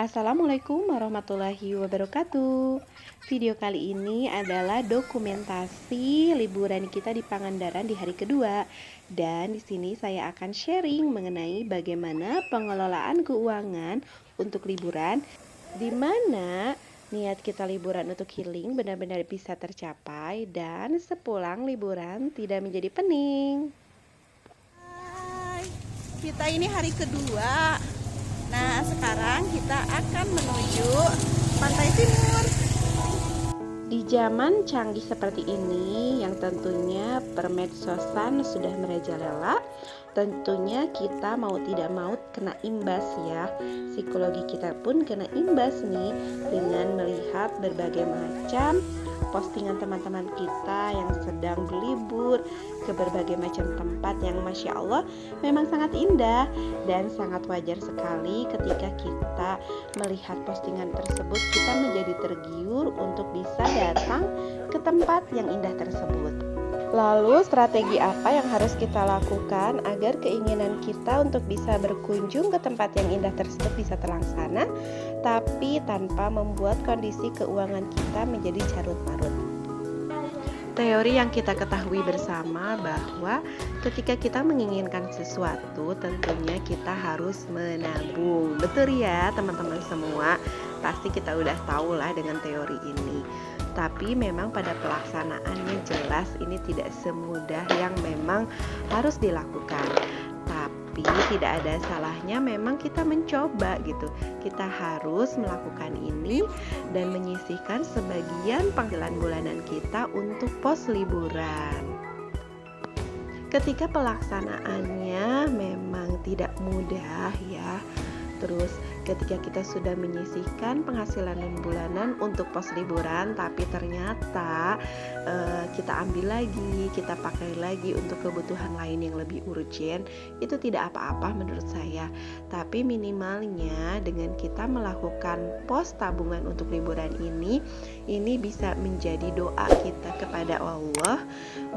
Assalamualaikum warahmatullahi wabarakatuh. Video kali ini adalah dokumentasi liburan kita di Pangandaran di hari kedua. Dan di sini saya akan sharing mengenai bagaimana pengelolaan keuangan untuk liburan, di mana niat kita liburan untuk healing benar-benar bisa tercapai dan sepulang liburan tidak menjadi pening. Hai, kita ini hari kedua. Nah, sekarang kita akan menuju Pantai Timur. Di zaman canggih seperti ini, yang tentunya permedsosan sudah merajalela, tentunya kita mau tidak mau kena imbas ya. Psikologi kita pun kena imbas nih dengan melihat berbagai macam postingan teman-teman kita yang sedang berlibur ke berbagai macam tempat yang Masya Allah memang sangat indah, dan sangat wajar sekali ketika kita melihat postingan tersebut kita menjadi tergiur untuk bisa datang ke tempat yang indah tersebut. Lalu strategi apa yang harus kita lakukan agar keinginan kita untuk bisa berkunjung ke tempat yang indah tersebut bisa terlaksana, tapi tanpa membuat kondisi keuangan kita menjadi carut-marut? Teori yang kita ketahui bersama bahwa ketika kita menginginkan sesuatu, tentunya kita harus menabung. Betul ya teman-teman semua? Pasti kita udah tahu lah dengan teori ini. Tapi memang pada pelaksanaannya jelas ini tidak semudah yang memang harus dilakukan. Tapi tidak ada salahnya memang kita mencoba gitu. Kita harus melakukan ini dan menyisihkan sebagian penghasilan bulanan kita untuk pos liburan. Ketika pelaksanaannya memang tidak mudah ya. Terus ketika kita sudah menyisihkan penghasilan bulanan untuk pos liburan, tapi ternyata kita ambil lagi, kita pakai lagi untuk kebutuhan lain yang lebih urgent, itu tidak apa-apa menurut saya. Tapi minimalnya dengan kita melakukan pos tabungan untuk liburan ini bisa menjadi doa kita kepada Allah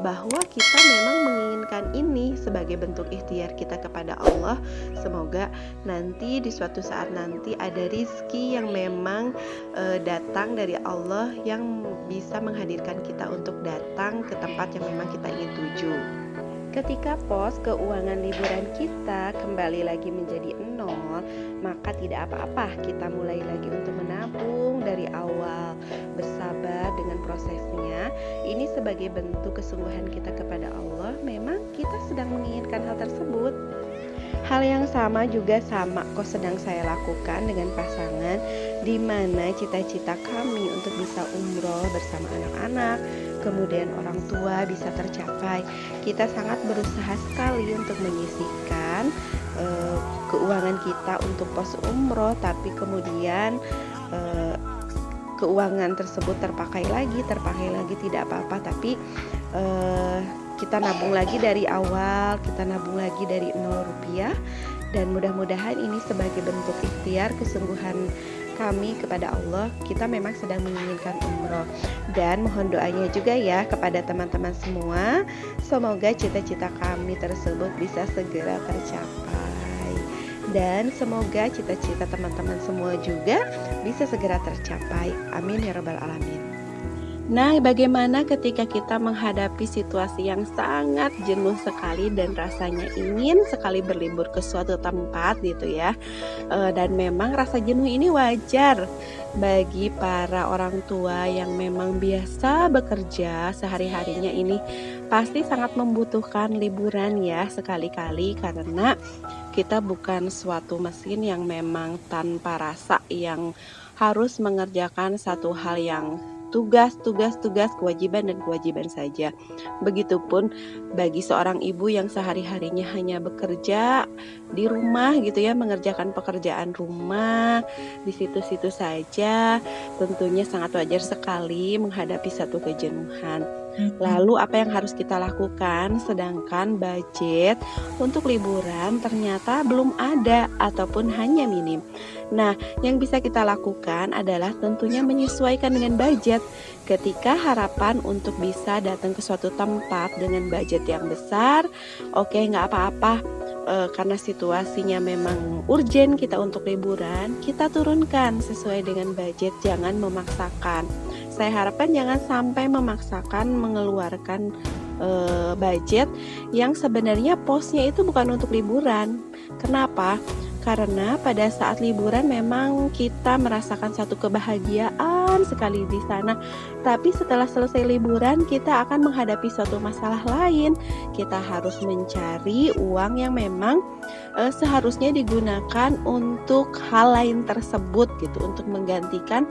bahwa kita memang menginginkan ini sebagai bentuk ikhtiar kita kepada Allah. Semoga nanti di suatu saat nanti ada rizki yang memang datang dari Allah yang bisa menghadirkan kita untuk datang ke tempat yang memang kita ingin tuju. Ketika pos keuangan liburan kita kembali lagi menjadi nol, maka tidak apa-apa, kita mulai lagi untuk menabung dari awal, bersabar dengan prosesnya. Ini sebagai bentuk kesungguhan kita kepada Allah, memang kita sedang menginginkan hal tersebut. Hal yang sama juga kok sedang saya lakukan dengan pasangan, di mana cita-cita kami untuk bisa umroh bersama anak-anak, kemudian orang tua bisa tercapai. Kita sangat berusaha sekali untuk menyisihkan keuangan kita untuk pos umroh, tapi kemudian keuangan tersebut terpakai lagi tidak apa-apa, tapi kita nabung lagi dari awal, kita nabung lagi dari 0 rupiah, dan mudah-mudahan ini sebagai bentuk ikhtiar kesungguhan kami kepada Allah. Kita memang sedang menginginkan umroh, dan mohon doanya juga ya kepada teman-teman semua, semoga cita-cita kami tersebut bisa segera tercapai, dan semoga cita-cita teman-teman semua juga bisa segera tercapai. Amin ya rabbal alamin. Nah, bagaimana ketika kita menghadapi situasi yang sangat jenuh sekali dan rasanya ingin sekali berlibur ke suatu tempat gitu ya. Dan memang rasa jenuh ini wajar bagi para orang tua yang memang biasa bekerja sehari-harinya, ini pasti sangat membutuhkan liburan ya sekali-kali, karena kita bukan suatu mesin yang memang tanpa rasa, yang harus mengerjakan satu hal yang tugas, kewajiban saja. Begitupun bagi seorang ibu yang sehari-harinya hanya bekerja di rumah gitu ya, mengerjakan pekerjaan rumah di situ-situ saja, tentunya sangat wajar sekali menghadapi satu kejenuhan. Lalu apa yang harus kita lakukan sedangkan budget untuk liburan ternyata belum ada ataupun hanya minim? Nah, yang bisa kita lakukan adalah tentunya menyesuaikan dengan budget. Ketika harapan untuk bisa datang ke suatu tempat dengan budget yang besar, oke, nggak apa-apa. karena situasinya memang urgent kita untuk liburan, kita turunkan sesuai dengan budget, jangan memaksakan. Saya harapkan jangan sampai memaksakan mengeluarkan budget yang sebenarnya posnya itu bukan untuk liburan. Kenapa? Karena pada saat liburan memang kita merasakan satu kebahagiaan sekali di sana. Tapi setelah selesai liburan kita akan menghadapi suatu masalah lain. Kita harus mencari uang yang memang seharusnya digunakan untuk hal lain tersebut gitu, untuk menggantikan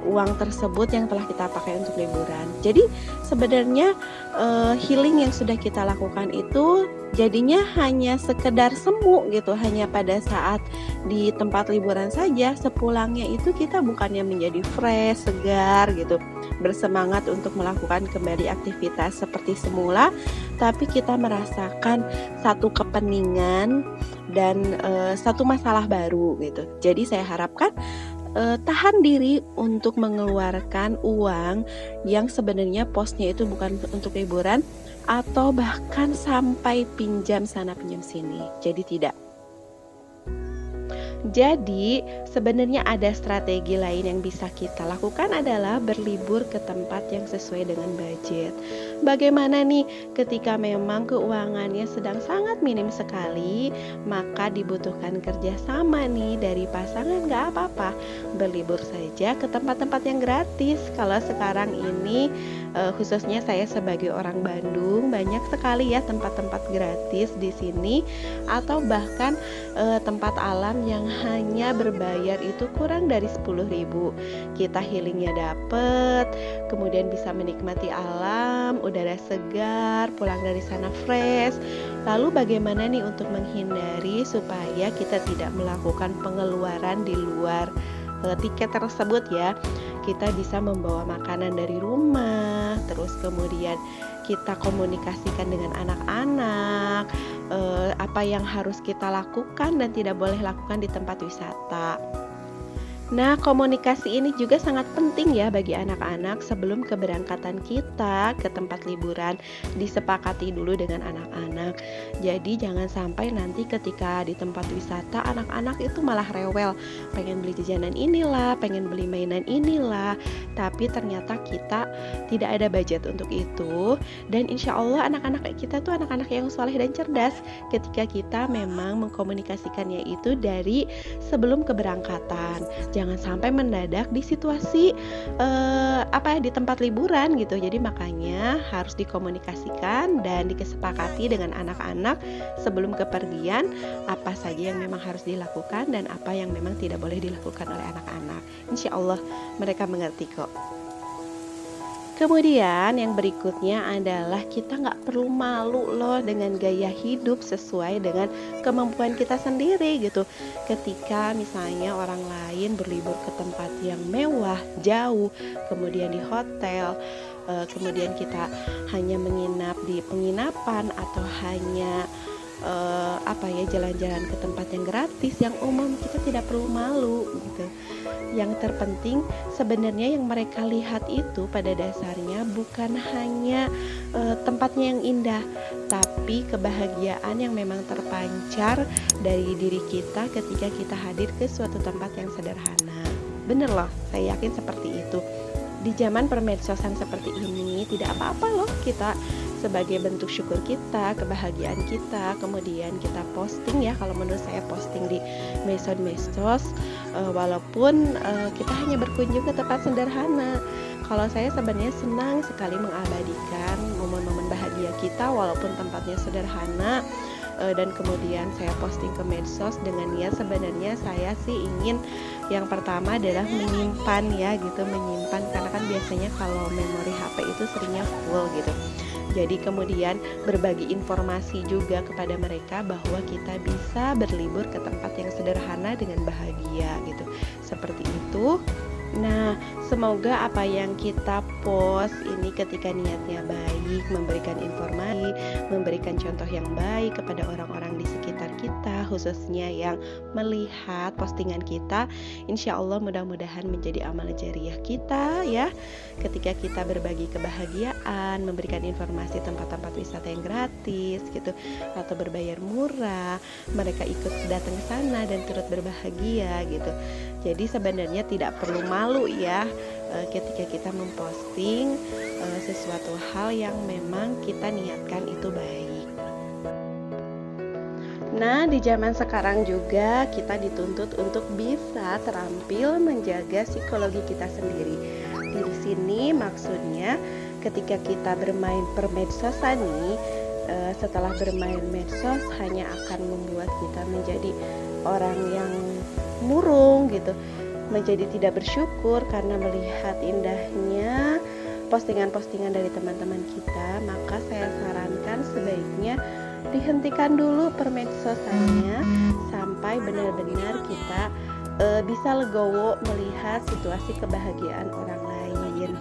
uang tersebut yang telah kita pakai untuk liburan. Jadi sebenarnya healing yang sudah kita lakukan itu jadinya hanya sekedar semu gitu, hanya pada saat di tempat liburan saja. Sepulangnya itu kita bukannya menjadi fresh, segar gitu, bersemangat untuk melakukan kembali aktivitas seperti semula, tapi kita merasakan satu kepeningan dan satu masalah baru gitu. Jadi saya harapkan tahan diri untuk mengeluarkan uang yang sebenarnya posnya itu bukan untuk liburan, atau bahkan sampai pinjam sana pinjam sini. Jadi sebenarnya ada strategi lain yang bisa kita lakukan, adalah berlibur ke tempat yang sesuai dengan budget. Bagaimana nih ketika memang keuangannya sedang sangat minim sekali, maka dibutuhkan kerjasama nih dari pasangan. Gak apa-apa, berlibur saja ke tempat-tempat yang gratis. Kalau sekarang ini khususnya saya sebagai orang Bandung, banyak sekali ya tempat-tempat gratis di sini, atau bahkan tempat alam yang hanya berbayar itu kurang dari 10.000. Kita healingnya dapet, kemudian bisa menikmati alam, udara segar, pulang dari sana fresh. Lalu bagaimana nih untuk menghindari supaya kita tidak melakukan pengeluaran di luar tiket tersebut ya? Kita bisa membawa makanan dari rumah, terus kemudian kita komunikasikan dengan anak-anak apa yang harus kita lakukan dan tidak boleh lakukan di tempat wisata. Nah, komunikasi ini juga sangat penting ya bagi anak-anak. Sebelum keberangkatan kita ke tempat liburan, disepakati dulu dengan anak-anak. Jadi jangan sampai nanti ketika di tempat wisata anak-anak itu malah rewel, pengen beli jajanan inilah, pengen beli mainan inilah, tapi ternyata kita tidak ada budget untuk itu. Dan insya Allah anak-anak kita tuh anak-anak yang soleh dan cerdas ketika kita memang mengkomunikasikannya itu dari sebelum keberangkatan. Jangan sampai mendadak di situasi di tempat liburan gitu. Jadi makanya harus dikomunikasikan dan disepakati dengan anak-anak sebelum kepergian apa saja yang memang harus dilakukan dan apa yang memang tidak boleh dilakukan oleh anak-anak. Insya Allah mereka mengerti kok. Kemudian yang berikutnya adalah kita nggak perlu malu loh dengan gaya hidup sesuai dengan kemampuan kita sendiri gitu. Ketika misalnya orang lain berlibur ke tempat yang mewah, jauh, kemudian di hotel, kemudian kita hanya menginap di penginapan atau hanya jalan-jalan ke tempat yang gratis, yang umum, kita tidak perlu malu gitu. Yang terpenting sebenarnya yang mereka lihat itu pada dasarnya bukan hanya tempatnya yang indah, tapi kebahagiaan yang memang terpancar dari diri kita ketika kita hadir ke suatu tempat yang sederhana. Bener loh, saya yakin seperti itu. Di zaman permedsosan seperti ini tidak apa-apa loh kita sebagai bentuk syukur kita, kebahagiaan kita, kemudian kita posting ya. Kalau menurut saya posting di medsos, walaupun kita hanya berkunjung ke tempat sederhana. Kalau saya sebenarnya senang sekali mengabadikan momen-momen bahagia kita walaupun tempatnya sederhana, dan kemudian saya posting ke medsos dengan niat sebenarnya saya sih ingin yang pertama adalah menyimpan ya gitu, menyimpan karena kan biasanya kalau memori HP itu seringnya full gitu. Jadi kemudian berbagi informasi juga kepada mereka bahwa kita bisa berlibur ke tempat yang sederhana dengan bahagia gitu. Seperti itu. Nah, semoga apa yang kita post ini ketika niatnya baik, memberikan informasi, memberikan contoh yang baik kepada orang-orang di sekitar kita, kita, khususnya yang melihat postingan kita. Insya Allah mudah-mudahan menjadi amal jariah kita ya, ketika kita berbagi kebahagiaan, memberikan informasi tempat-tempat wisata yang gratis gitu, atau berbayar murah, mereka ikut datang ke sana dan turut berbahagia gitu. Jadi sebenarnya tidak perlu malu ya ketika kita memposting sesuatu hal yang memang kita niatkan itu baik. Nah, di zaman sekarang juga kita dituntut untuk bisa terampil menjaga psikologi kita sendiri. Di sini maksudnya ketika kita bermain permedsosan nih, setelah bermain medsos hanya akan membuat kita menjadi orang yang murung gitu, menjadi tidak bersyukur karena melihat indahnya postingan-postingan dari teman-teman kita. Maka saya sarankan sebaiknya dihentikan dulu permedsosannya sampai benar-benar kita bisa legowo melihat situasi kebahagiaan orang lain.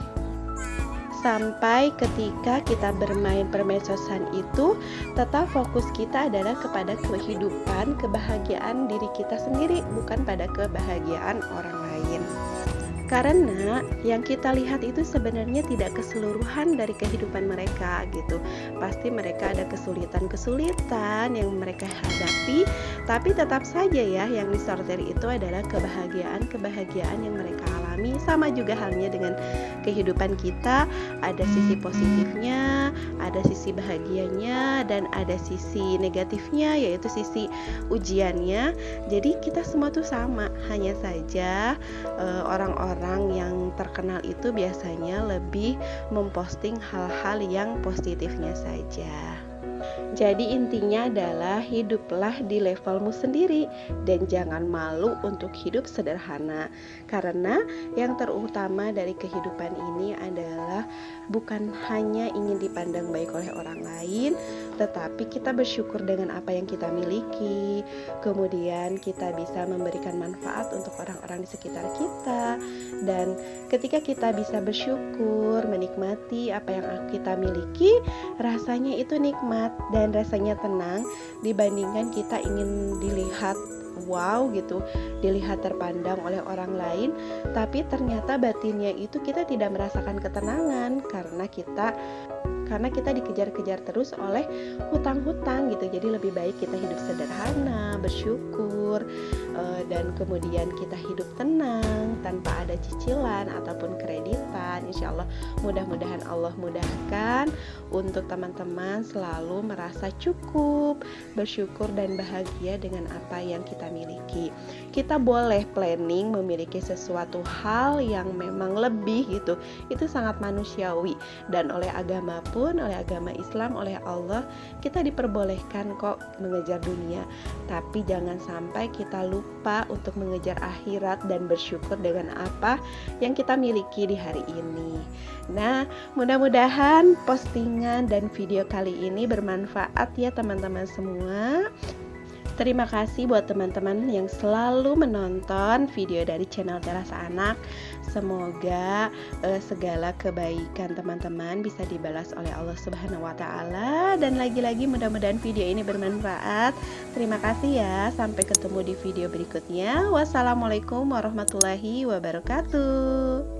Sampai ketika kita bermain permedsosan itu tetap fokus kita adalah kepada kehidupan, kebahagiaan diri kita sendiri, bukan pada kebahagiaan orang lain. Karena yang kita lihat itu sebenarnya tidak keseluruhan dari kehidupan mereka gitu. Pasti mereka ada kesulitan-kesulitan yang mereka hadapi, tapi tetap saja ya yang disortir itu adalah kebahagiaan-kebahagiaan yang mereka alami. Sama juga halnya dengan kehidupan kita, ada sisi positifnya, ada sisi bahagianya, dan ada sisi negatifnya, yaitu sisi ujiannya. Jadi kita semua tuh sama, hanya saja orang-orang yang terkenal itu biasanya lebih memposting hal-hal yang positifnya saja. Jadi intinya adalah hiduplah di levelmu sendiri dan jangan malu untuk hidup sederhana. Karena yang terutama dari kehidupan ini adalah bukan hanya ingin dipandang baik oleh orang lain, tetapi kita bersyukur dengan apa yang kita miliki. Kemudian kita bisa memberikan manfaat untuk orang-orang di sekitar kita. Dan ketika kita bisa bersyukur, menikmati apa yang kita miliki, rasanya itu nikmat dan rasanya tenang dibandingkan kita ingin dilihat wow gitu, dilihat terpandang oleh orang lain, tapi ternyata batinnya itu kita tidak merasakan ketenangan karena kita dikejar-kejar terus oleh hutang-hutang gitu. Jadi lebih baik kita hidup sederhana, bersyukur, dan kemudian kita hidup tenang tanpa ada cicilan ataupun kreditan. Insya Allah mudah-mudahan Allah mudahkan untuk teman-teman selalu merasa cukup, bersyukur dan bahagia dengan apa yang kita miliki. Kita boleh planning memiliki sesuatu hal yang memang lebih gitu, itu sangat manusiawi, dan oleh agama pun, oleh agama Islam, oleh Allah kita diperbolehkan kok mengejar dunia. Tapi jangan sampai kita lupa untuk mengejar akhirat dan bersyukur dengan apa yang kita miliki di hari ini. Nah, mudah-mudahan postingan dan video kali ini bermanfaat ya teman-teman semua. Terima kasih buat teman-teman yang selalu menonton video dari channel Terasa Anak. Semoga segala kebaikan teman-teman bisa dibalas oleh Allah Subhanahu wa Ta'ala. Dan lagi-lagi mudah-mudahan video ini bermanfaat. Terima kasih ya. Sampai ketemu di video berikutnya. Wassalamualaikum warahmatullahi wabarakatuh.